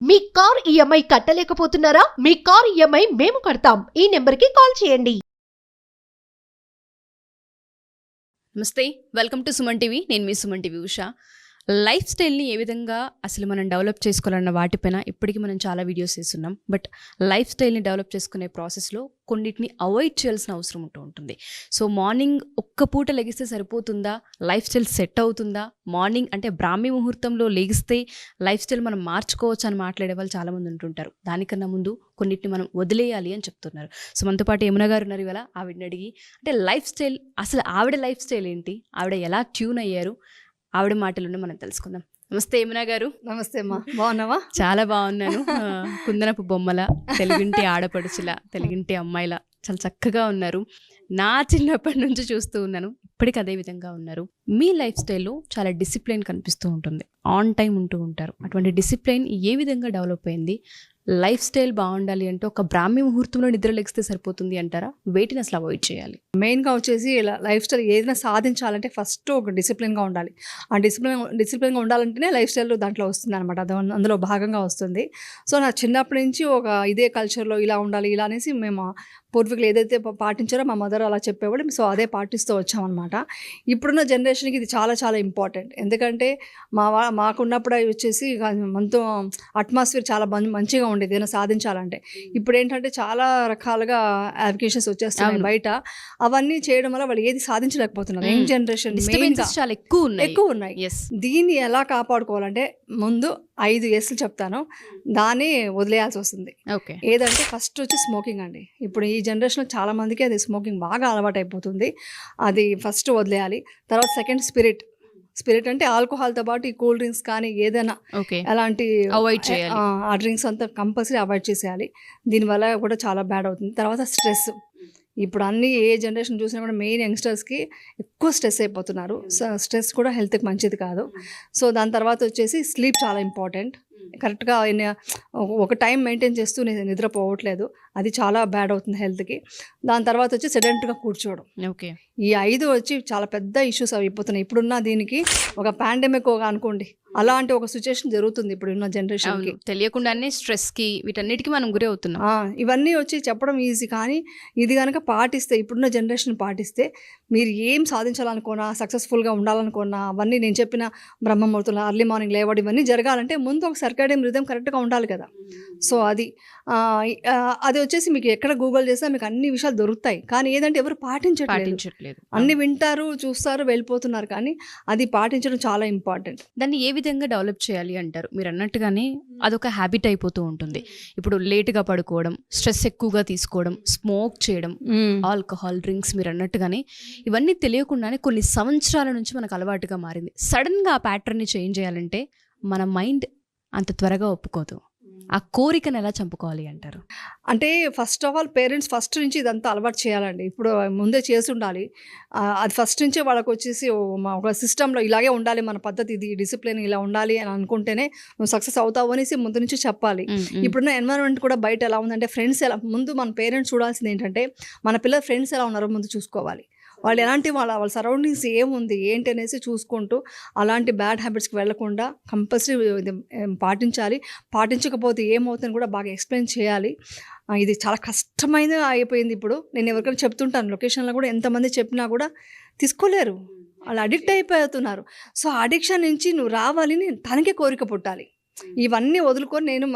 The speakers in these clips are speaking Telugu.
మీ కార్ ఈఎంఐ కట్టలేకపోతున్నారా? మీ కార్ ఈఎంఐ మేము కడతాం. ఈ నెంబర్కి కాల్ చేయండి. నమస్తే, వెల్కమ్ టు సుమన్ టీవీ. నేను మీ సుమన్ టీవీ ఉషా. లైఫ్ స్టైల్ని ఏ విధంగా అసలు మనం డెవలప్ చేసుకోవాలన్న వాటిపైన ఇప్పటికీ మనం చాలా వీడియోస్ చేస్తున్నాం. బట్ లైఫ్ స్టైల్ని డెవలప్ చేసుకునే ప్రాసెస్లో కొన్నిటిని అవాయిడ్ చేయాల్సిన అవసరం ఉంటుంది. సో మార్నింగ్ ఒక్క పూట లెగిస్తే సరిపోతుందా? లైఫ్ స్టైల్ సెట్ అవుతుందా? మార్నింగ్ అంటే బ్రాహ్మీ ముహూర్తంలో లెగిస్తే లైఫ్ స్టైల్ మనం మార్చుకోవచ్చు అని మాట్లాడే వాళ్ళు చాలామంది ఉంటుంటారు. దానికన్నా ముందు కొన్నిటిని మనం వదిలేయాలి అని చెప్తున్నారు. సో మనతో పాటు యమున గారు ఉన్నారు. ఇవాళ ఆవిడని అడిగి అంటే లైఫ్ స్టైల్ అసలు ఆవిడ లైఫ్ స్టైల్ ఏంటి, ఆవిడ ఎలా ట్యూన్ అయ్యారు, ఆవిడ మాటలను మనం తెలుసుకుందాం. నమస్తే యమున గారు. నమస్తే అమ్మా, బాగున్నావా? చాలా బాగున్నాను. కుందనపు బొమ్మల, తెలుగింటి ఆడపడుచుల, తెలుగింటి అమ్మాయిల చాలా చక్కగా ఉన్నారు. నా చిన్నప్పటి నుంచి చూస్తూ ఉన్నాను, ఇప్పటికి అదే విధంగా ఉన్నారు. మీ లైఫ్ స్టైల్లో చాలా డిసిప్లైన్ కనిపిస్తూ ఉంటుంది, ఆన్ టైం ఉంటూ ఉంటారు. అటువంటి డిసిప్లైన్ ఏ విధంగా డెవలప్ అయింది? లైఫ్ స్టైల్ బాగుండాలి అంటే ఒక బ్రాహ్మీ ముహూర్తంలో నిద్ర లెగిస్తే సరిపోతుంది అంటారా? వేటిని అసలు అవాయిడ్ చేయాలి? మెయిన్గా వచ్చేసి ఇలా లైఫ్ స్టైల్ ఏదైనా సాధించాలంటే ఫస్ట్ ఒక డిసిప్లిన్గా ఉండాలి. ఆ డిసిప్లిన్గా ఉండాలంటేనే లైఫ్ స్టైల్ దాంట్లో వస్తుంది అనమాట, అది అందులో భాగంగా వస్తుంది. సో నా చిన్నప్పటి నుంచి ఒక ఇదే కల్చర్లో ఇలా ఉండాలి ఇలా అనేసి మేము పూర్వీకులు ఏదైతే పాటించారో మా మదర్ అలా చెప్పేవాళ్ళు. సో అదే పాటిస్తూ వచ్చామన్నమాట. ఇప్పుడున్న జనరేషన్కి ఇది చాలా చాలా ఇంపార్టెంట్. ఎందుకంటే మాకున్నప్పుడు వచ్చేసి మనతో అట్మాస్ఫియర్ చాలా మంచిగా ఉండేది ఏదైనా సాధించాలంటే. ఇప్పుడు ఏంటంటే చాలా రకాలుగా అప్లికేషన్స్ వచ్చేస్తున్నాయి బయట. అవన్నీ చేయడం వల్ల వాళ్ళు ఏది సాధించలేకపోతున్నారు. యంగ్ జనరేషన్ చాలా ఎక్కువ ఉన్నాయి. దీన్ని ఎలా కాపాడుకోవాలంటే ముందు 5 Sలు చెప్తాను, దాన్ని వదిలేయాల్సి వస్తుంది. ఏదంటే ఫస్ట్ వచ్చి స్మోకింగ్ అండి. ఇప్పుడు ఈ జనరేషన్లో చాలా మందికి అది స్మోకింగ్ బాగా అలవాటు అయిపోతుంది, అది ఫస్ట్ వదిలేయాలి. తర్వాత సెకండ్ స్పిరిట్ అంటే ఆల్కహాల్తో పాటు ఈ కూల్ డ్రింక్స్ కానీ ఏదైనా అలాంటి అవాయిడ్ చేయాలి. ఆ డ్రింక్స్ అంతా కంపల్సరీ అవాయిడ్ చేసేయాలి. దీనివల్ల కూడా చాలా బ్యాడ్ అవుతుంది. తర్వాత స్ట్రెస్, ఇప్పుడు అన్ని ఏ జనరేషన్ చూసినా కూడా మెయిన్ యంగ్స్టర్స్కి ఎక్కువ స్ట్రెస్ అయిపోతున్నారు. స్ట్రెస్ కూడా హెల్త్కి మంచిది కాదు. సో దాని తర్వాత వచ్చేసి స్లీప్ చాలా ఇంపార్టెంట్. కరెక్ట్గా ఒక టైం మెయింటైన్ చేస్తూ నిద్రపోవట్లేదు, అది చాలా బ్యాడ్ అవుతుంది హెల్త్కి. దాని తర్వాత వచ్చి సెడెంట్గా కూర్చోవడం. ఈ 5 వచ్చి చాలా పెద్ద ఇష్యూస్ అయిపోతున్నాయి ఇప్పుడున్న దీనికి. ఒక పాండమిక్ అనుకోండి, అలాంటి ఒక సిచ్యుయేషన్ జరుగుతుంది ఇప్పుడున్న జనరేషన్కి. తెలియకుండానే స్ట్రెస్కి వీటన్నిటికీ మనం గురి అవుతున్నాం. ఇవన్నీ వచ్చి చెప్పడం ఈజీ, కానీ ఇది కనుక పాటిస్తే, ఇప్పుడున్న జనరేషన్ పాటిస్తే మీరు ఏం సాధించాలనుకున్నా, సక్సెస్ఫుల్గా ఉండాలనుకున్నా, అవన్నీ నేను చెప్పిన బ్రహ్మముహూర్తంలో అర్లీ మార్నింగ్ లేవడం ఇవన్నీ జరగాలంటే ముందు ఒక సర్కాడియం రిథం కరెక్ట్గా ఉండాలి కదా. సో అది వచ్చేసి మీకు ఎక్కడ గూగుల్ చేసినా మీకు అన్ని విషయాలు దొరుకుతాయి, కానీ ఏదంటే ఎవరు పాటించట్లేదు. అన్ని వింటారు, చూస్తారు, వెళ్ళిపోతున్నారు, కానీ అది పాటించడం చాలా ఇంపార్టెంట్. దాన్ని ఏ విధంగా డెవలప్ చేయాలి అంటారు? మీరు అన్నట్టుగానే అదొక హ్యాబిట్ అయిపోతూ ఉంటుంది. ఇప్పుడు లేట్గా పడుకోవడం, స్ట్రెస్ ఎక్కువగా తీసుకోవడం, స్మోక్ చేయడం, ఆల్కహాల్, డ్రింక్స్, మీరు అన్నట్టుగానే ఇవన్నీ తెలియకుండానే కొన్ని సంవత్సరాల నుంచి మనకు అలవాటుగా మారింది. సడన్గా ఆ ప్యాటర్న్ని చేంజ్ చేయాలంటే మన మైండ్ అంత త్వరగా ఒప్పుకోదు. ఆ కోరికను ఎలా చంపుకోవాలి అంటారు? అంటే first of all parents first నుంచి ఇదంతా అలవాటు చేయాలండి. ఇప్పుడు ముందే చేసి ఉండాలి. అది ఫస్ట్ నుంచే వాళ్ళకి వచ్చేసి ఒక సిస్టంలో ఇలాగే ఉండాలి, మన పద్ధతి ఇది, డిసిప్లిన్ ఇలా ఉండాలి అని అనుకుంటేనే నువ్వు సక్సెస్ అవుతావు అనేసి ముందు నుంచి చెప్పాలి. ఇప్పుడున్న ఎన్వైరన్మెంట్ కూడా బయట ఎలా ఉందంటే, ఫ్రెండ్స్ ఎలా, ముందు మన పేరెంట్స్ చూడాల్సింది ఏంటంటే మన పిల్లల ఫ్రెండ్స్ ఎలా ఉన్నారో ముందు చూసుకోవాలి. వాళ్ళు ఎలాంటి వాళ్ళ సరౌండింగ్స్ ఏముంది ఏంటి అనేసి చూసుకుంటూ అలాంటి బ్యాడ్ హ్యాబిట్స్కి వెళ్లకుండా కంపల్సరీ పాటించాలి. పాటించకపోతే ఏమవుతుందని కూడా బాగా ఎక్స్ప్లెయిన్ చేయాలి. ఇది చాలా కష్టమైన అయిపోయింది ఇప్పుడు. నేను ఎవరికైనా చెప్తుంటాను, లొకేషన్లో కూడా ఎంతమంది చెప్పినా కూడా తీసుకోలేరు, వాళ్ళు అడిక్ట్ అయిపోతున్నారు. సో అడిక్షన్ నుంచి నువ్వు రావాలని తనకే కోరిక పుట్టాలి. ఇవన్నీ వదులుకొని నేను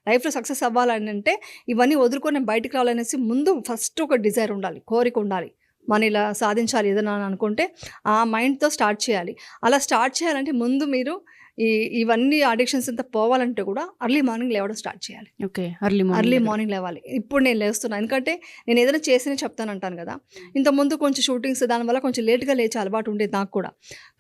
లైఫ్లో సక్సెస్ అవ్వాలని అంటే ఇవన్నీ వదులుకొని నేను బయటికి రావాలనేసి ముందు ఫస్ట్ ఒక డిజైర్ ఉండాలి, కోరిక ఉండాలి. మనం ఇలా సాధించాలి ఏదైనా అని ఆ మైండ్తో స్టార్ట్ చేయాలి. అలా స్టార్ట్ చేయాలంటే ముందు మీరు ఇవన్నీ అడిక్షన్స్ అంతా పోవాలంటే కూడా అర్లీ మార్నింగ్ లేవడం స్టార్ట్ చేయాలి. అర్లీ మార్నింగ్ లేవాలి. ఇప్పుడు నేను లేస్తున్నాను, ఎందుకంటే నేను ఏదైనా చేసినా చెప్తాను అంటాను కదా. ఇంతకుముందు కొంచెం షూటింగ్స్ దానివల్ల కొంచెం లేట్గా లేచే అలవాటు ఉండేది నాకు కూడా.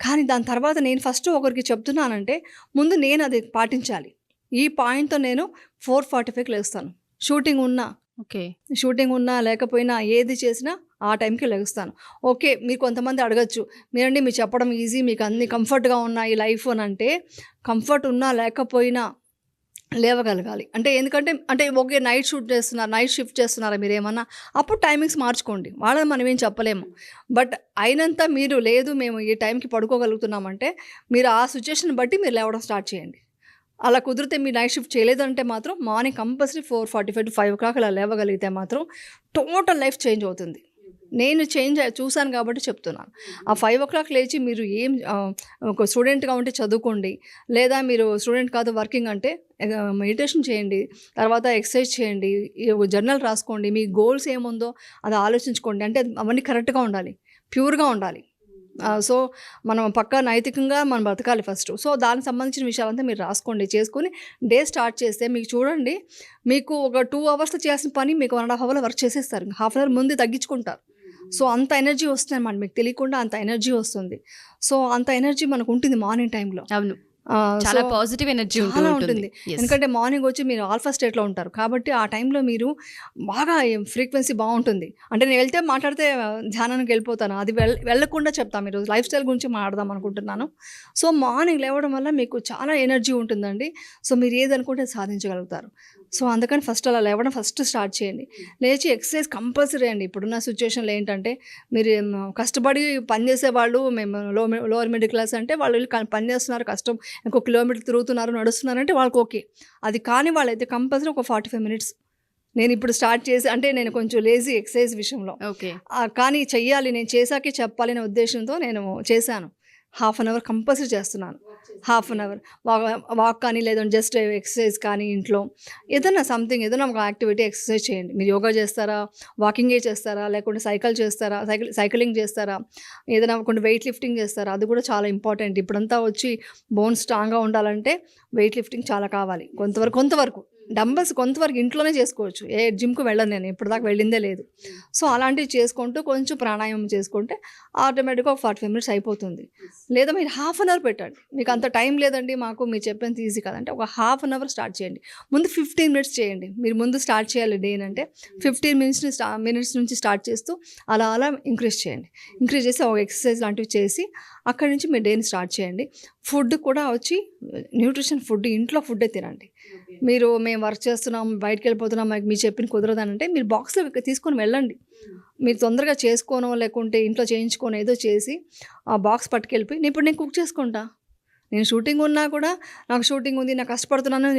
కానీ దాని తర్వాత నేను ఫస్ట్ ఒకరికి చెప్తున్నానంటే ముందు నేను అది పాటించాలి. ఈ పాయింట్తో నేను 4:45కి లేస్తాను. షూటింగ్ ఉన్నా లేకపోయినా ఏది చేసినా ఆ టైంకి లెగుస్తాను. ఓకే, మీరు కొంతమంది అడగచ్చు, మీరండి మీరు చెప్పడం ఈజీ, మీకు అన్ని కంఫర్ట్గా ఉన్నాయి లైఫ్ అని అంటే, కంఫర్ట్ ఉన్నా లేకపోయినా లేవగలగాలి. ఎందుకంటే ఓకే నైట్ షిఫ్ట్ చేస్తున్నారా మీరు ఏమన్నా, అప్పుడు టైమింగ్స్ మార్చుకోండి, వాళ్ళని మనం ఏం చెప్పలేము. బట్ అయినంత మీరు లేదు మేము ఈ టైంకి పడుకోగలుగుతున్నామంటే మీరు ఆ సిచ్యుయేషన్ బట్టి మీరు లేవడం స్టార్ట్ చేయండి. అలా కుదిరితే మీరు నైట్ షిఫ్ట్ చేయలేదంటే మాత్రం మార్నింగ్ కంపల్సరీ 4:45 to 5 అలా లేవగలిగితే మాత్రం టోటల్ లైఫ్ చేంజ్ అవుతుంది. నేను చూశాను కాబట్టి చెప్తున్నాను. ఆ 5 లేచి మీరు ఒక స్టూడెంట్గా ఉంటే చదువుకోండి, లేదా మీరు స్టూడెంట్ కాదు వర్కింగ్ అంటే మెడిటేషన్ చేయండి, తర్వాత ఎక్సర్సైజ్ చేయండి, జర్నల్ రాసుకోండి, మీ గోల్స్ ఏముందో అది ఆలోచించుకోండి. అంటే అవన్నీ కరెక్ట్గా ఉండాలి, ప్యూర్గా ఉండాలి. సో మనం పక్కా నైతికంగా మనం బతకాలి ఫస్ట్. సో దానికి సంబంధించిన విషయాలంతా మీరు రాసుకోండి, చేసుకొని డే స్టార్ట్ చేస్తే మీకు చూడండి, మీకు ఒక 2 hours చేయాల్సిన పని మీకు 1.5 hour వర్క్ చేసేస్తారు. హాఫ్ అన్ అవర్ ముందు తగ్గించుకుంటారు. సో అంత ఎనర్జీ వస్తుంది అన్నమాట, మీకు తెలియకుండా అంత ఎనర్జీ వస్తుంది. సో అంత ఎనర్జీ మనకు ఉంటుంది మార్నింగ్ టైంలో. అవును, చాలా పాజిటివ్ ఎనర్జీ ఉంటుంది. ఎందుకంటే మార్నింగ్ వచ్చి మీరు ఆల్ఫా స్టేట్లో ఉంటారు కాబట్టి ఆ టైంలో మీరు బాగా ఫ్రీక్వెన్సీ బాగుంటుంది. అంటే నేను వెళ్తే మాట్లాడితే ధ్యానానికి వెళ్ళిపోతాను, అది వెళ్ళకుండా చెప్తాను. ఈరోజు లైఫ్ స్టైల్ గురించి మాట్లాడదాం అనుకుంటున్నాను. సో మార్నింగ్ లేవడం వల్ల మీకు చాలా ఎనర్జీ ఉంటుందండి. సో మీరు ఏదనుకుంటే సాధించగలుగుతారు. సో అందుకని ఫస్ట్ అలా లేవడం ఫస్ట్ స్టార్ట్ చేయండి. లేచి ఎక్సర్సైజ్ కంపల్సరీ అండి. ఇప్పుడున్న సిచ్యువేషన్లో ఏంటంటే మీరు కష్టపడి పని చేసేవాళ్ళు, మేము లోవర్ మిడిల్ క్లాస్ అంటే వాళ్ళు పని చేస్తున్నారు, కష్టం 1 kilometer తిరుగుతున్నారు, నడుస్తున్నారంటే వాళ్ళకి ఓకే. అది కానీ వాళ్ళైతే కంపల్సరీ ఒక 45 minutes నేను ఇప్పుడు స్టార్ట్ చేసి, అంటే నేను కొంచెం లేజీ ఎక్సర్సైజ్ విషయంలో, కానీ చెయ్యాలి, నేను చేశాకే చెప్పాలి అనే ఉద్దేశంతో నేను చేశాను. హాఫ్ అన్ అవర్ కంపల్సరీ చేస్తున్నాను. హాఫ్ అన్ అవర్ వాక్ కానీ, లేదంటే జస్ట్ ఎక్సర్సైజ్ కానీ, ఇంట్లో ఏదైనా సంథింగ్ ఏదైనా ఒక యాక్టివిటీ ఎక్సర్సైజ్ చేయండి. మీరు యోగా చేస్తారా, వాకింగే చేస్తారా, లేకుంటే సైక్లింగ్ చేస్తారా, ఏదైనా కొన్ని వెయిట్ లిఫ్టింగ్ చేస్తారా, అది కూడా చాలా ఇంపార్టెంట్. ఇప్పుడంతా వచ్చి బోన్ స్ట్రాంగ్గా ఉండాలంటే వెయిట్ లిఫ్టింగ్ చాలా కావాలి. కొంతవరకు డంబల్స్ కొంతవరకు ఇంట్లోనే చేసుకోవచ్చు. ఏ జిమ్కి వెళ్ళను, నేను ఇప్పటిదాకా వెళ్ళిందే లేదు. సో అలాంటివి చేసుకుంటూ కొంచెం ప్రాణాయామం చేసుకుంటే ఆటోమేటిక్గా ఒక 45 minutes అయిపోతుంది. లేదా మీరు హాఫ్ అన్ అవర్ పెట్టండి. మీకు అంత టైం లేదండి మాకు, మీరు చెప్పేంత ఈజీ కదంటే ఒక హాఫ్ అన్ అవర్ స్టార్ట్ చేయండి. ముందు 15 minutes చేయండి. మీరు ముందు స్టార్ట్ చేయాలి డే అంటే 15 minutes నుంచి స్టార్ట్ చేస్తూ అలా ఇంక్రీజ్ చేయండి. ఇంక్రీజ్ చేసి ఒక ఎక్సర్సైజ్ లాంటివి చేసి అక్కడి నుంచి మీరు డేని స్టార్ట్ చేయండి. ఫుడ్ కూడా వచ్చి న్యూట్రిషన్ ఫుడ్, ఇంట్లో ఫుడ్డే తినండి. మేము వర్క్ చేస్తున్నాం, బయటకు వెళ్ళిపోతున్నాం, మీరు చెప్పిన కుదరదనంటే మీరు బాక్స్లో తీసుకొని వెళ్ళండి. మీరు తొందరగా చేసుకోనో లేకుంటే ఇంట్లో చేయించుకొని ఏదో చేసి ఆ బాక్స్ పట్టుకెళ్ళిపోయి నేను కుక్ చేసుకుంటా, నేను షూటింగ్ ఉన్నా కూడా నాకు షూటింగ్ ఉంది, నాకు కష్టపడుతున్నాను,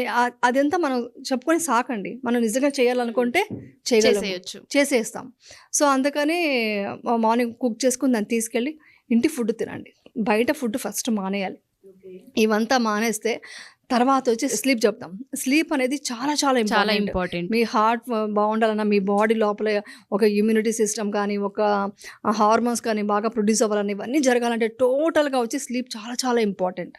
అదంతా మనం చెప్పుకొని సాకండి. మనం నిజంగా చేయాలనుకుంటే చేసేస్తాం. సో అందుకని మార్నింగ్ కుక్ చేసుకుని దాన్ని తీసుకెళ్ళి ఇంటి ఫుడ్ తినండి. బయట ఫుడ్ ఫస్ట్ మానేయాలి. ఇవంతా మానేస్తే తర్వాత వచ్చి స్లీప్ చెప్తాం. స్లీప్ అనేది చాలా చాలా చాలా ఇంపార్టెంట్. మీ హార్ట్ బాగుండాలన్నా, మీ బాడీ లోపల ఒక ఇమ్యూనిటీ సిస్టమ్ కానీ, ఒక హార్మోన్స్ కానీ బాగా ప్రొడ్యూస్ అవ్వాలని, ఇవన్నీ జరగాలంటే టోటల్గా వచ్చి స్లీప్ చాలా చాలా ఇంపార్టెంట్.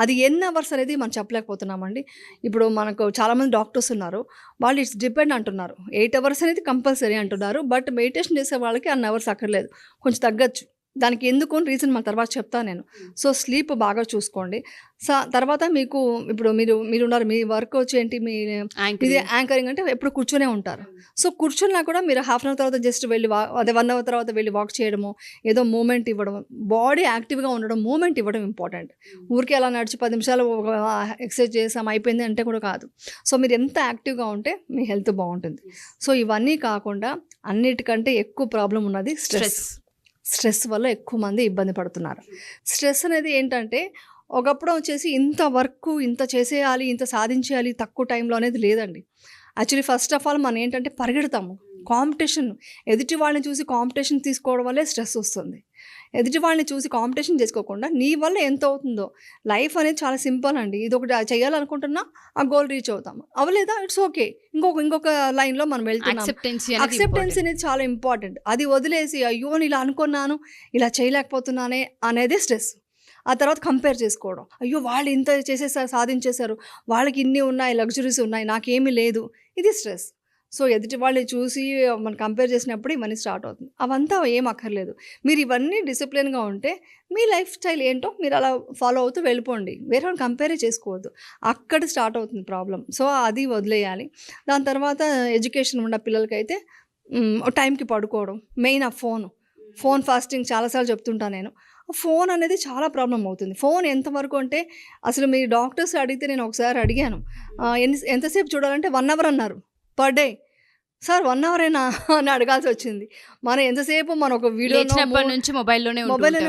అది ఎన్ని అవర్స్ అనేది మనం చెప్పలేకపోతున్నామండి. ఇప్పుడు మనకు చాలామంది డాక్టర్స్ ఉన్నారు, వాళ్ళు ఇట్స్ డిపెండ్ అంటున్నారు. 8 hours అనేది కంపల్సరీ అంటున్నారు. బట్ మెడిటేషన్ చేసే వాళ్ళకి అన్ని అవర్స్ అక్కర్లేదు, కొంచెం తగ్గచ్చు. దానికి ఎందుకు రీజన్ మన తర్వాత చెప్తాను నేను. సో స్లీప్ బాగా చూసుకోండి. తర్వాత మీకు ఇప్పుడు మీరున్నారు, మీ వర్క్ వచ్చి ఏంటి, ఇది యాంకరింగ్ అంటే ఎప్పుడు కూర్చొనే ఉంటారు. సో కూర్చున్నా కూడా మీరు హాఫ్ అన్ అవర్ తర్వాత జస్ట్ వెళ్ళి అదే 1 hour తర్వాత వెళ్ళి వాక్ చేయడము, ఏదో మూమెంట్ ఇవ్వడం, బాడీ యాక్టివ్గా ఉండడం, మూమెంట్ ఇవ్వడం ఇంపార్టెంట్. ఊరికే అలా నడిచి 10 నిమిషాలు ఎక్సర్సైజ్ చేసాం అయిపోయింది అంటే కూడా కాదు. సో మీరు ఎంత యాక్టివ్గా ఉంటే మీ హెల్త్ బాగుంటుంది. సో ఇవన్నీ కాకుండా అన్నిటికంటే ఎక్కువ ప్రాబ్లం ఉన్నది స్ట్రెస్ వల్ల ఎక్కువ మంది ఇబ్బంది పడుతున్నారు. స్ట్రెస్ అనేది ఏంటంటే ఒకప్పుడు వచ్చేసి ఇంత వర్క్ ఇంత చేసేయాలి, ఇంత సాధించేయాలి తక్కువ టైంలో అనేది లేదండి. యాక్చువల్లీ ఫస్ట్ ఆఫ్ ఆల్ మనం ఏంటంటే పరిగెడతాము, కాంపిటీషన్, ఎదుటి వాళ్ళని చూసి కాంపిటీషన్ తీసుకోవడం వల్లే స్ట్రెస్ వస్తుంది. ఎదుటి వాళ్ళని చూసి కాంపిటీషన్ చేసుకోకుండా నీ వల్ల ఎంత అవుతుందో. లైఫ్ అనేది చాలా సింపుల్ అండి. ఇది ఒకటి చేయాలనుకుంటున్నా, ఆ గోల్ రీచ్ అవుతాం, అవ్వలేదా ఇట్స్ ఓకే, ఇంకొక లైన్లో మనం వెళ్తున్నాం. అక్సెప్టెన్స్ అనేది చాలా ఇంపార్టెంట్. అది వదిలేసి అయ్యో నేను ఇలా అనుకున్నాను, ఇలా చేయలేకపోతున్నానే అనేదే స్ట్రెస్. ఆ తర్వాత కంపేర్ చేసుకోవడం, అయ్యో వాళ్ళు ఇంత చేసేసారు, సాధించేశారు, వాళ్ళకి ఇన్ని ఉన్నాయి, లగ్జరీస్ ఉన్నాయి, నాకేమీ లేదు, ఇది స్ట్రెస్. సో ఎదుటి వాళ్ళని చూసి మనం కంపేర్ చేసినప్పుడు ఇవన్నీ స్టార్ట్ అవుతుంది. అవంతా ఏం అక్కర్లేదు. మీరు ఇవన్నీ డిసిప్లిన్గా ఉంటే మీ లైఫ్ స్టైల్ ఏంటో మీరు అలా ఫాలో అవుతూ వెళ్ళిపోండి. వేరే వాళ్ళు కంపేరే చేసుకోవద్దు, అక్కడ స్టార్ట్ అవుతుంది ప్రాబ్లం. సో అది వదిలేయాలి. దాని తర్వాత ఎడ్యుకేషన్ ఉన్న పిల్లలకైతే టైంకి పడుకోవడం, మెయిన్ ఆ ఫోన్ ఫాస్టింగ్ చాలాసార్లు చెప్తుంటాను నేను. ఫోన్ అనేది చాలా ప్రాబ్లం అవుతుంది. ఫోన్ ఎంతవరకు అంటే అసలు మీ డాక్టర్స్ అడిగితే, నేను ఒకసారి అడిగాను ఎంతసేపు చూడాలంటే 1 hour అన్నారు పర్ డే. సార్ 1 hour అని అడగాల్సి వచ్చింది. మనం ఎంతసేపు మనం ఒక వీడియో నుంచి మొబైల్లోనే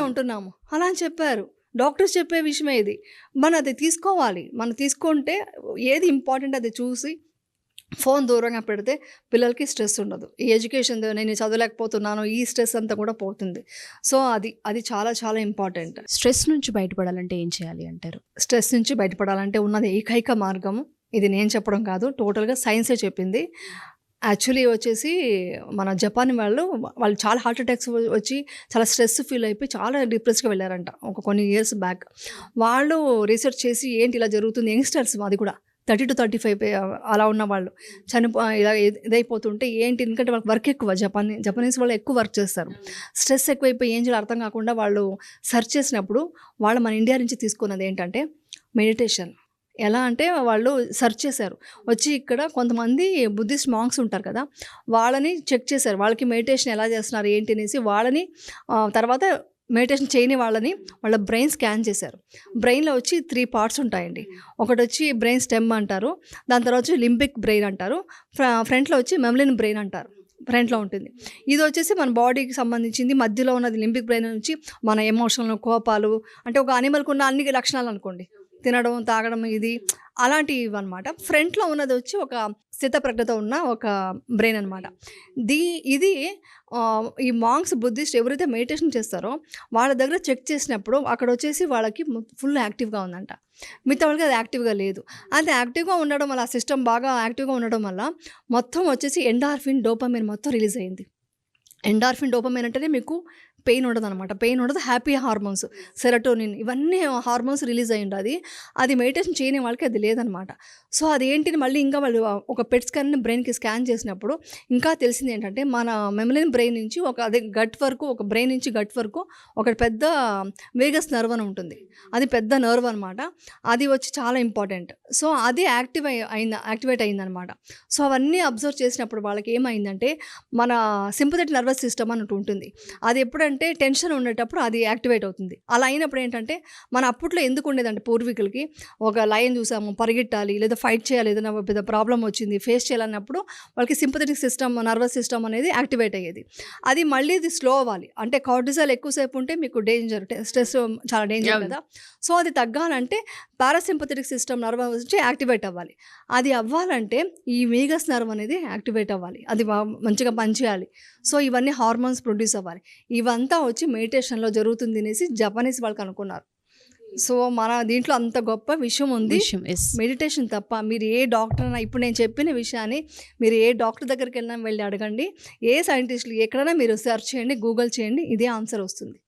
ఉంటున్నాము అలా అని చెప్పారు. డాక్టర్స్ చెప్పే విషయమే ఇది. మనం అది తీసుకోవాలి. మనం తీసుకుంటే ఏది ఇంపార్టెంట్ అది చూసి ఫోన్ దూరంగా పెడితే పిల్లలకి స్ట్రెస్ ఉండదు. ఈ ఎడ్యుకేషన్‌దో నేను చదవలేకపోతున్నాను, ఈ స్ట్రెస్ అంతా కూడా పోతుంది. సో, అది చాలా చాలా ఇంపార్టెంట్. స్ట్రెస్ నుంచి బయటపడాలంటే ఏం చేయాలి అంటారు? స్ట్రెస్ నుంచి బయటపడాలంటే ఉన్నది ఏకైక మార్గము, ఇది నేను చెప్పడం కాదు, టోటల్‌గా సైన్సే చెప్పింది. యాక్చువల్లీ వచ్చేసి మన జపాన్ వాళ్ళు చాలా హార్ట్ అటాక్స్ వచ్చి చాలా స్ట్రెస్ ఫీల్ అయిపోయి చాలా డిప్రెస్డ్‌గా వెళ్ళారంట కొన్ని ఇయర్స్ బ్యాక్. వాళ్ళు రీసెర్చ్ చేసి ఏంటి ఇలా జరుగుతుంది, యంగ్‌స్టర్స్ అది కూడా 30 to 35 అలా ఉన్న వాళ్ళు ఇలా ఇదైపోతుంటే ఏంటి, ఎందుకంటే వాళ్ళకి వర్క్ ఎక్కువ. జపనీస్ వాళ్ళు ఎక్కువ వర్క్ చేస్తారు. స్ట్రెస్ ఎక్కువైపోయి ఏం చేయాలో అర్థం కాకుండా వాళ్ళు సెర్చ్ చేసినప్పుడు వాళ్ళు మన ఇండియా నుంచి తీసుకున్నది ఏంటంటే మెడిటేషన్. ఎలా అంటే వాళ్ళు సెర్చ్ చేశారు, వచ్చి ఇక్కడ కొంతమంది బుద్ధిస్ట్ మాంక్స్ ఉంటారు కదా, వాళ్ళని చెక్ చేశారు, వాళ్ళకి మెడిటేషన్ ఎలా చేస్తున్నారు ఏంటి అనేసి. వాళ్ళని తర్వాత మెడిటేషన్ చేయని వాళ్ళ బ్రెయిన్ స్కాన్ చేశారు. బ్రెయిన్లో వచ్చి 3 పార్ట్స్ ఉంటాయండి. ఒకటి వచ్చి బ్రెయిన్ స్టెమ్ అంటారు, దాని తర్వాత వచ్చి లింబిక్ బ్రెయిన్ అంటారు, ఫ్రంట్లో వచ్చి మెమ్లిన్ బ్రెయిన్ అంటారు, ఫ్రంట్లో ఉంటుంది. ఇది వచ్చేసి మన బాడీకి సంబంధించింది. మధ్యలో ఉన్నది లింబిక్ బ్రెయిన్ నుంచి మన ఎమోషనల్, కోపాలు, అంటే ఒక అనిమల్కి ఉన్న అన్ని లక్షణాలు అనుకోండి, తినడం, తాగడం, ఇది అలాంటివి అనమాట. ఫ్రంట్లో ఉన్నది వచ్చి ఒక స్థితప్రజ్ఞత ఉన్న ఒక బ్రెయిన్ అనమాట. ఇది ఈ మాంక్స్, బుద్ధిస్ట్ ఎవరైతే మెడిటేషన్ చేస్తారో వాళ్ళ దగ్గర చెక్ చేసినప్పుడు అక్కడ వచ్చేసి వాళ్ళకి ఫుల్ యాక్టివ్గా ఉందంట. మిగతా వాళ్ళకి అది యాక్టివ్గా లేదు. అది యాక్టివ్గా ఉండడం వల్ల, ఆ సిస్టమ్ బాగా యాక్టివ్గా ఉండడం వల్ల మొత్తం వచ్చేసి ఎండార్ఫిన్, డోపమైన్ మొత్తం రిలీజ్ అయింది. ఎండార్ఫిన్, డోపమైన్ అంటేనే మీకు పెయిన్ ఉండదు అనమాట. పెయిన్ ఉండదు, హ్యాపీ హార్మోన్స్, సెరటోనిన్, ఇవన్నీ హార్మోన్స్ రిలీజ్ అయ్యి ఉండదు. అది మెడిటేషన్ చేయని వాళ్ళకి అది లేదనమాట. సో అదేంటిని మళ్ళీ ఇంకా వాళ్ళు ఒక పెట్ స్కాన్ బ్రెయిన్కి స్కాన్ చేసినప్పుడు ఇంకా తెలిసింది ఏంటంటే మన మెమలిన్ బ్రెయిన్ నుంచి అదే గట్ వరకు, ఒక బ్రెయిన్ నుంచి గట్ వరకు ఒక పెద్ద వేగస్ నర్వ్ అని ఉంటుంది. అది పెద్ద నర్వ్ అనమాట. అది వచ్చి చాలా ఇంపార్టెంట్. సో అది యాక్టివేట్ అయిందనమాట. సో అవన్నీ అబ్జర్వ్ చేసినప్పుడు వాళ్ళకి ఏమైందంటే మన సింపథెటిక్ నర్వస్ సిస్టమ్ అని ఉంటుంది. అది ఎప్పుడంటే టెన్షన్ ఉండేటప్పుడు అది యాక్టివేట్ అవుతుంది. అలా అయినప్పుడు ఏంటంటే మన అప్పట్లో ఎందుకు ఉండేదంటే పూర్వీకులకి ఒక లయన్ చూసాము, పరిగెట్టాలి లేదా ఫైట్ చేయాలి, ఏదైనా పెద్ద ప్రాబ్లం వచ్చింది ఫేస్ చేయాలన్నప్పుడు వాళ్ళకి సింపథెటిక్ సిస్టమ్, నర్వస్ సిస్టమ్ అనేది యాక్టివేట్ అయ్యేది. అది మళ్ళీ ఇది స్లో అవ్వాలి అంటే కార్టిజాల్ ఎక్కువసేపు ఉంటే మీకు డేంజర్, స్ట్రెస్ చాలా డేంజర్ కదా. సో అది తగ్గాలంటే పారాసింపథెటిక్ సిస్టమ్ నర్వ్ వచ్చి యాక్టివేట్ అవ్వాలి. అది అవ్వాలంటే ఈ వేగస్ నర్వ్ అనేది యాక్టివేట్ అవ్వాలి, అది మంచిగా పనిచేయాలి. సో ఇవన్నీ హార్మోన్స్ ప్రొడ్యూస్ అవ్వాలి. ఇవంతా వచ్చి మెడిటేషన్లో జరుగుతుంది అనేసి జపనీస్ వాళ్ళకి అనుకున్నారు. సో మన దీంట్లో అంత గొప్ప విషయం ఉంది, మెడిటేషన్ తప్ప. మీరు ఏ డాక్టర్ అయినా, ఇప్పుడు నేను చెప్పిన విషయాన్ని మీరు ఏ డాక్టర్ దగ్గరికి వెళ్ళి అడగండి, ఏ సైంటిస్టులు ఎక్కడైనా మీరు సెర్చ్ చేయండి, గూగుల్ చేయండి, ఇదే ఆన్సర్ వస్తుంది.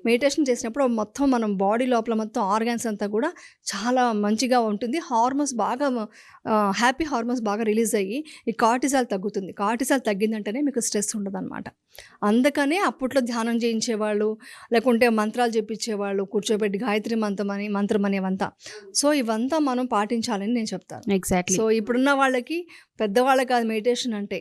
మెడిటేషన్ చేసినప్పుడు మొత్తం మనం బాడీ లోపల మొత్తం ఆర్గాన్స్ అంతా కూడా చాలా మంచిగా ఉంటుంది. హార్మోన్స్ బాగా హ్యాపీ హార్మోన్స్ బాగా రిలీజ్ అయ్యి ఈ కార్టిజాల్ తగ్గుతుంది. కార్టిజాల్ తగ్గిందంటేనే మీకు స్ట్రెస్ ఉండదన్నమాట. అందుకనే అప్పట్లో ధ్యానం చేయించేవాళ్ళు, లేకుంటే మంత్రాలు చెప్పించేవాళ్ళు, కూర్చోబెట్టి గాయత్రి మంత్రం అనేవంతా. సో ఇవంతా మనం పాటించాలని నేను చెప్తాను. ఎగ్జాక్ట్లీ. సో ఇప్పుడున్న వాళ్ళకి, పెద్దవాళ్ళకి కాదు మెడిటేషన్ అంటే,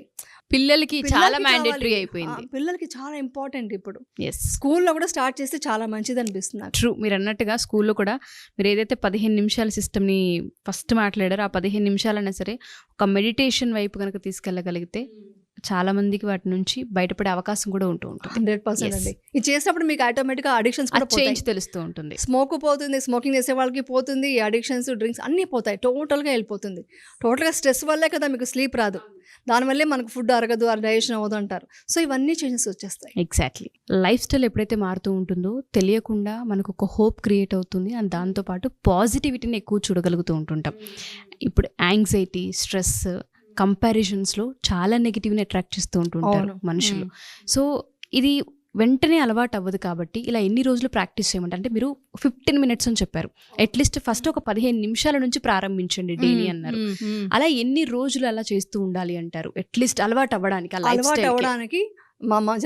పిల్లలకి చాలా మ్యాండేటరీ అయిపోయింది. పిల్లలకి చాలా ఇంపార్టెంట్. ఇప్పుడు ఎస్, స్కూల్లో కూడా స్టార్ట్ చేస్తే చాలా మంచిది అనిపిస్తుంది. ట్రూ, మీరు అన్నట్టుగా స్కూల్లో కూడా మీరు ఏదైతే 15 నిమిషాల సిస్టమ్ని ఫస్ట్ మాట్లాడారో ఆ 15 నిమిషాలైనా సరే ఒక మెడిటేషన్ వైపు కనుక తీసుకెళ్ళగలిగితే చాలా మందికి వాటి నుంచి బయటపడే అవకాశం కూడా ఉంటుంది. 100% అండి. ఇది చేసినప్పుడు మీకు ఆటోమేటిక్గా అడిక్షన్స్ కూడా చేంజ్ తెలుస్తూ ఉంటుంది. స్మోక్ పోతుంది, స్మోకింగ్ చేసే వాళ్ళకి పోతుంది, ఈ అడిక్షన్స్, డ్రింక్స్ అన్నీ పోతాయి, టోటల్గా వెళ్ళిపోతుంది. టోటల్గా స్ట్రెస్ వల్లే కదా మీకు స్లీప్ రాదు, దానివల్లే మనకు ఫుడ్ అరగదు, డైజెషన్ అవ్వదు అంటారు. సో ఇవన్నీ చేంజెస్ వచ్చేస్తాయి. ఎగ్జాక్ట్లీ. లైఫ్ స్టైల్ ఎప్పుడైతే మారుతూ ఉంటుందో తెలియకుండా మనకు ఒక హోప్ క్రియేట్ అవుతుంది, అండ్ దాంతోపాటు పాజిటివిటీని ఎక్కువ చూడగలుగుతూ ఉంటుంటాం. ఇప్పుడు యాంగ్జైటీ, స్ట్రెస్, కంపారిజన్స్లో చాలా నెగిటివ్ని అట్రాక్ట్ చేస్తూ ఉంటుంటారు మనుషులు. సో ఇది వెంటనే అలవాటు అవ్వదు. కాబట్టి ఇలా ఎన్ని రోజులు ప్రాక్టీస్ చేయమంటారు అంటే, మీరు 15 minutes అని చెప్పారు, అట్లీస్ట్ ఫస్ట్ ఒక 15 నిమిషాల నుంచి ప్రారంభించండి డైలీ అన్నారు. అలా ఎన్ని రోజులు అలా చేస్తూ ఉండాలి అంటారు అట్లీస్ట్ అలవాటు అవ్వడానికి? అలవాటు అవ్వడానికి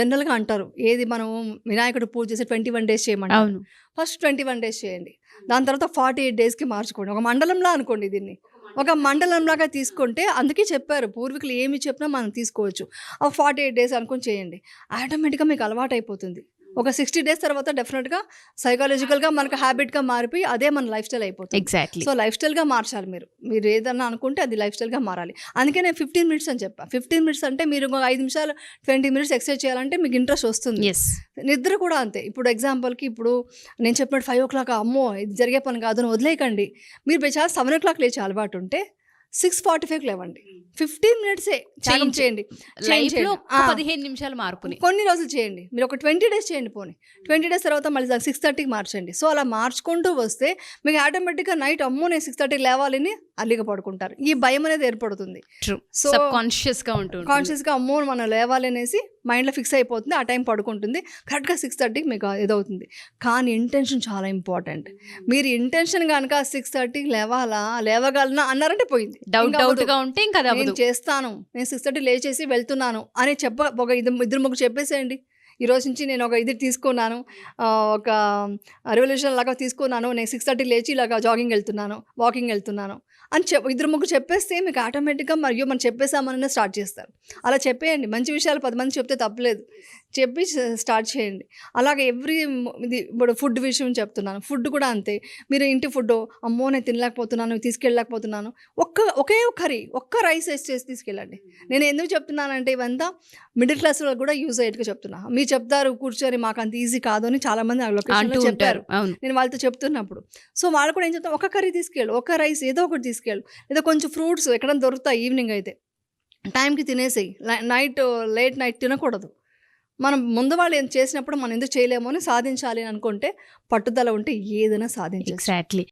జనరల్గా అంటారు, ఏది మనం వినాయకుడు పూజ చేసి 21 days చేయమంటారు. అవును, ఫస్ట్ 21 days చేయండి, దాని తర్వాత 48 daysకి మార్చుకోండి. ఒక మండలంలా అనుకోండి, దీన్ని ఒక మండలంలాగా తీసుకుంటే, అందుకే చెప్పారు పూర్వీకులు ఏమి చెప్పినా మనం తీసుకోవచ్చు. 48 days అనుకొని చేయండి, ఆటోమేటిక్గా మీకు అలవాటు అయిపోతుంది. ఒక 60 డేస్ తర్వాత డెఫినెట్గా సైకాలజికల్గా మనకు హ్యాబిట్గా మారిపోయి అదే మన లైఫ్ స్టైల్ అయిపోతుంది. ఎగ్జాక్ట్లీ. సో లైఫ్ స్టైల్గా మార్చాలి మీరు ఏదన్నా అనుకుంటే అది లైఫ్ స్టైల్గా మారాలి. అందుకే నేను 15 మినిట్స్ అని చెప్పా. 15 మినిట్స్ అంటే మీరు ఒక 5 నిమిషాలు 20 మినిట్స్ ఎక్సర్సైజ్ చేయాలంటే మీకు ఇంట్రెస్ట్ వస్తుంది. ఎస్. నిద్ర కూడా అంతే. ఇప్పుడు ఎగ్జాంపుల్కి ఇప్పుడు నేను చెప్పినట్టు 5 o'clock అమ్మో ఇది జరిగే పని కాదు అని వదిలేయకండి. మీరు చాలా 7 o'clock లేచే అలవాటు ఉంటే 6:45 లేవండి. 15 మినిట్సే త్యాగం చేయండి. లైఫ్లో 15 నిమిషాలు మార్పుని కొన్ని రోజులు చేయండి. మీరు ఒక 20 డేస్ చేయండి. పోనీ 20 డేస్ తర్వాత మళ్ళీ 6:30కి మార్చండి. సో అలా మార్చుకుంటూ వస్తే మీకు ఆటోమేటిక్గా నైట్ అమ్మో నేను 6:30కి లేవాలని అర్లీగా పడుకుంటారు. ఈ భయం అనేది ఏర్పడుతుంది. ట్రూ. సో సబ్ కాన్షియస్గా ఉంటుంది. కాన్షియస్గా అమ్మో మనం లేవాలి అనేసి మైండ్లో ఫిక్స్ అయిపోతుంది. ఆ టైం పడుకుంటుంది. కరెక్ట్గా 6:30కి మీకు ఇదవుతుంది. కానీ ఇంటెన్షన్ చాలా ఇంపార్టెంట్. మీరు ఇంటెన్షన్ కనుక 6:30కి లేవగలనా అన్నారంటే పోయింది. డౌట్గా ఉంటే ఇంకా అది నేను అవ్వదు. చేస్తాను, నేను 6:30 లేచేసి వెళ్తున్నాను అని ఒక ఇద్దరు ముగ్గురు చెప్పేసేయండి. ఈ రోజు నుంచి నేను ఒక ఇది తీసుకున్నాను, ఒక రెవల్యూషన్ లాగా తీసుకున్నాను, నేను 6:30 లేచి ఇలాగా జాగింగ్ వెళ్తున్నాను, వాకింగ్ వెళ్తున్నాను అని ఇద్దరు ముగ్గురు చెప్పేస్తే మీకు ఆటోమేటిక్గా మరియు మనం చెప్పేసామని స్టార్ట్ చేస్తారు. అలా చెప్పేయండి. మంచి విషయాలు 10 మంది చెప్తే తప్పలేదు, చెప్పి స్టార్ట్ చేయండి. అలాగే ఇది ఇప్పుడు ఫుడ్ విషయం చెప్తున్నాను. ఫుడ్ కూడా అంతే. మీరు ఇంటి ఫుడ్ అమ్మో నేను తినలేకపోతున్నాను, తీసుకెళ్ళలేకపోతున్నాను, ఒకే కర్రీ ఒక్క రైస్ వేస్ట్ చేసి తీసుకెళ్ళండి. నేను ఎందుకు చెప్తున్నానంటే ఇవంతా మిడిల్ క్లాస్ వాళ్ళకి కూడా యూజ్ అయ్యేట్టుగా చెప్తున్నా. మీరు చెప్తారు కూర్చొని మాకు అంత ఈజీ కాదు అని చాలామంది ఆ లొకేషన్లో చెప్పారు. నేను వాళ్ళతో చెప్తున్నప్పుడు సో వాళ్ళు కూడా ఏం చెప్తాను, ఒక కర్రీ తీసుకెళ్ళు, ఒక రైస్ ఏదో ఒకటి తీసుకెళ్ళు, లేదా కొంచెం ఫ్రూట్స్ ఎక్కడైనా దొరుకుతాయి. ఈవినింగ్ అయితే టైంకి తినేసేయి. లేట్ నైట్ తినకూడదు. మనం ముందు వాళ్ళు ఏం చేసినప్పుడు మనం ఎందుకు చేయలేమో అని సాధించాలి అని అనుకుంటే పట్టుదల ఉంటే ఏదైనా సాధించాలి. ఎగ్జాక్ట్లీ.